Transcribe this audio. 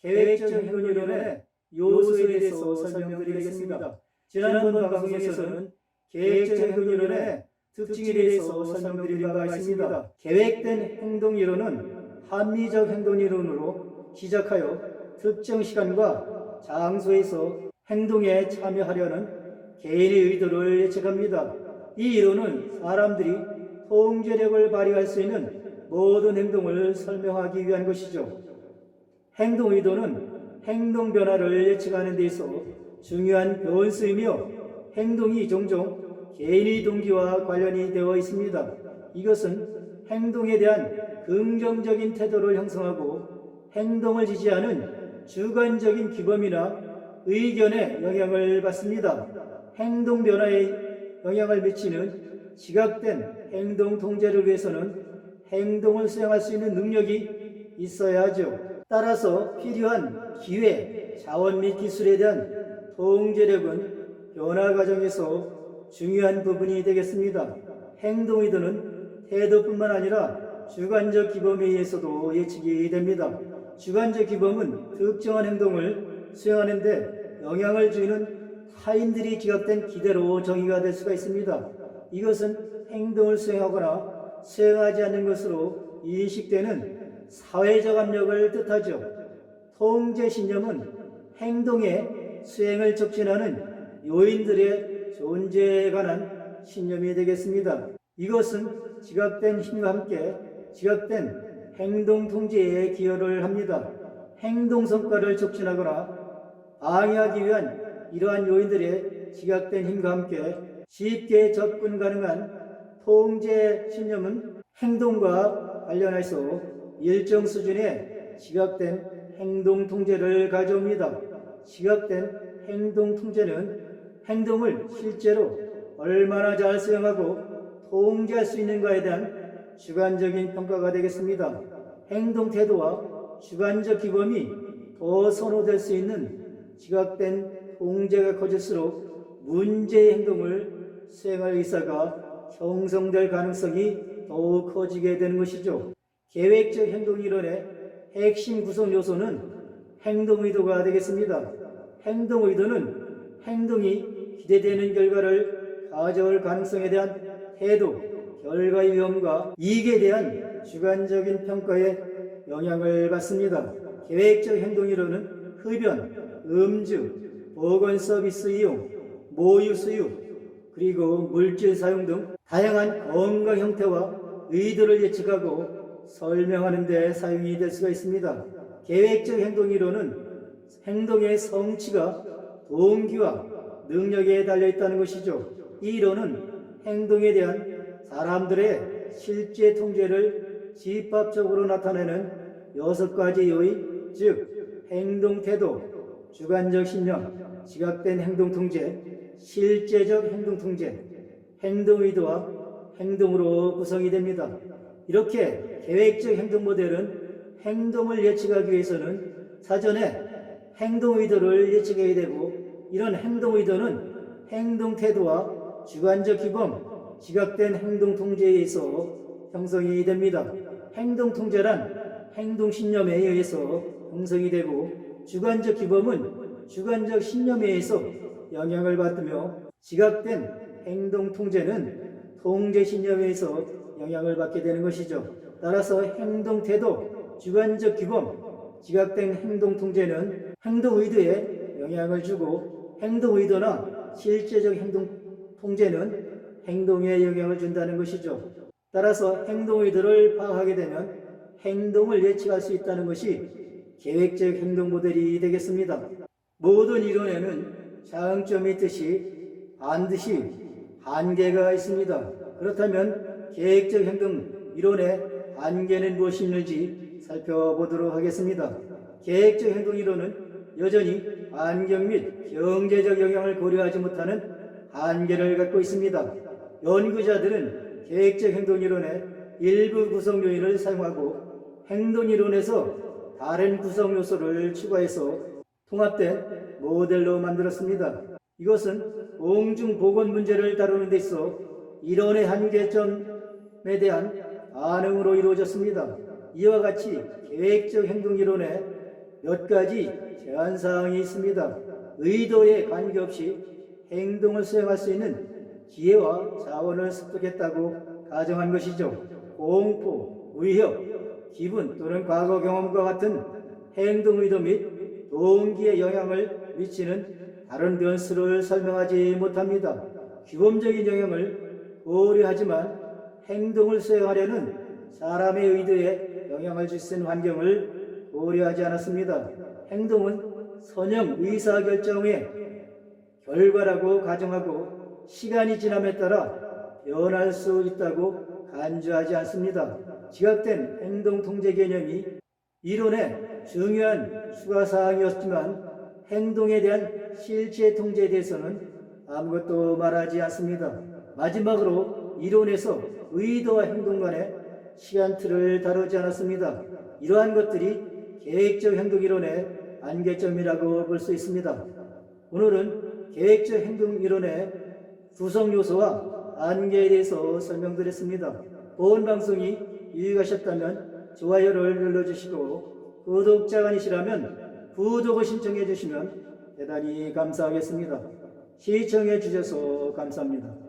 계획적 행동이론의 요소에 대해서 설명드리겠습니다. 지난번 방송에서는 계획적 행동이론의 특징에 대해서 설명드린 바가 있습니다. 계획된 행동이론은 합리적 행동이론으로 시작하여 특정 시간과 장소에서 행동에 참여하려는 개인의 의도를 예측합니다. 이 이론은 사람들이 통제력을 발휘할 수 있는 모든 행동을 설명하기 위한 것이죠. 행동 의도는 행동 변화를 예측하는 데 있어 중요한 변수이며 행동이 종종 개인의 동기와 관련이 되어 있습니다. 이것은 행동에 대한 긍정적인 태도를 형성하고 행동을 지지하는 주관적인 규범이나 의견에 영향을 받습니다. 행동 변화에 영향을 미치는 지각된 행동 통제를 위해서는 행동을 수행할 수 있는 능력이 있어야 하죠. 따라서 필요한 기회, 자원 및 기술에 대한 통제력은 변화 과정에서 중요한 부분이 되겠습니다. 행동 의도는 태도뿐만 아니라 주관적 규범에 의해서도 예측이 됩니다. 주관적 규범은 특정한 행동을 수행하는 데 영향을 주는 타인들이 기각된 기대로 정의가 될 수가 있습니다. 이것은 행동을 수행하거나 수행하지 않는 것으로 인식되는 사회적 압력을 뜻하죠. 통제 신념은 행동의 수행을 촉진하는 요인들의 존재에 관한 신념이 되겠습니다. 이것은 지각된 힘과 함께 지각된 행동 통제에 기여를 합니다. 행동 성과를 촉진하거나 방해하기 위한 이러한 요인들의 지각된 힘과 함께 쉽게 접근 가능한 통제 신념은 행동과 관련해서 일정 수준의 지각된 행동 통제를 가져옵니다. 지각된 행동 통제는 행동을 실제로 얼마나 잘 수행하고 통제할 수 있는가에 대한 주관적인 평가가 되겠습니다. 행동 태도와 주관적 규범이 더 선호될 수 있는 지각된 통제가 커질수록 문제의 행동을 수행할 의사가 형성될 가능성이 더욱 커지게 되는 것이죠. 계획적 행동 이론의 핵심 구성 요소는 행동 의도가 되겠습니다. 행동 의도는 행동이 기대되는 결과를 가져올 가능성에 대한 태도, 결과의 위험과 이익에 대한 주관적인 평가에 영향을 받습니다. 계획적 행동 이론은 흡연, 음주, 보건 서비스 이용, 모유 수유, 그리고 물질 사용 등 다양한 건강 형태와 의도를 예측하고 설명하는 데 사용이 될 수가 있습니다. 계획적 행동 이론은 행동의 성취가 동기와 능력에 달려 있다는 것이죠. 이 이론은 행동에 대한 사람들의 실제 통제를 집합적으로 나타내는 6가지 요인, 즉 행동 태도, 주관적 신념, 지각된 행동 통제, 실제적 행동 통제, 행동 의도와 행동으로 구성이 됩니다. 이렇게 계획적 행동 모델은 행동을 예측하기 위해서는 사전에 행동 의도를 예측해야 되고, 이런 행동 의도는 행동 태도와 주관적 규범, 지각된 행동 통제에 의해서 형성이 됩니다. 행동 통제란 행동 신념에 의해서 형성이 되고, 주관적 규범은 주관적 신념에 의해서 영향을 받으며, 지각된 행동 통제는 통제 신념에 의해서 영향을 받게 되는 것이죠. 따라서 행동 태도, 주관적 규범, 지각된 행동 통제는 행동 의도에 영향을 주고, 행동 의도나 실제적 행동 통제는 행동에 영향을 준다는 것이죠. 따라서 행동 의도를 파악하게 되면 행동을 예측할 수 있다는 것이 계획적 행동 모델이 되겠습니다. 모든 이론에는 장점이 있듯이 반드시 한계가 있습니다. 그렇다면 계획적 행동 이론의 한계는 무엇이 있는지 살펴보도록 하겠습니다. 계획적 행동 이론은 여전히 환경 및 경제적 영향을 고려하지 못하는 한계를 갖고 있습니다. 연구자들은 계획적 행동 이론의 일부 구성 요인을 사용하고 행동 이론에서 다른 구성 요소를 추가해서 통합된 모델로 만들었습니다. 이것은 공중보건 문제를 다루는 데 있어 이론의 한계점에 대한 반응으로 이루어졌습니다. 이와 같이 계획적 행동 이론의 몇 가지 제한 사항이 있습니다. 의도에 관계없이 행동을 수행할 수 있는 기회와 자원을 습득했다고 가정한 것이죠. 공포, 위협, 기분 또는 과거 경험과 같은 행동 의도 및 동기에 영향을 미치는 다른 변수를 설명하지 못합니다. 규범적인 영향을 고려하지만 행동을 수행하려는 사람의 의도에 영향을 줄 수 있는 환경을 고려하지 않았습니다. 행동은 선형 의사결정의 결과라고 가정하고 시간이 지남에 따라 변할 수 있다고 간주하지 않습니다. 지각된 행동 통제 개념이 이론의 중요한 추가사항이었지만 행동에 대한 실제 통제에 대해서는 아무것도 말하지 않습니다. 마지막으로 이론에서 의도와 행동 간의 시간틀을 다루지 않았습니다. 이러한 것들이 계획적 행동 이론의 한계점이라고 볼 수 있습니다. 오늘은 계획적 행동 이론의 구성 요소와 한계에 대해서 설명드렸습니다. 본 방송이 유익하셨다면 좋아요를 눌러주시고 구독자가 아니시라면 구독을 신청해 주시면 대단히 감사하겠습니다. 시청해 주셔서 감사합니다.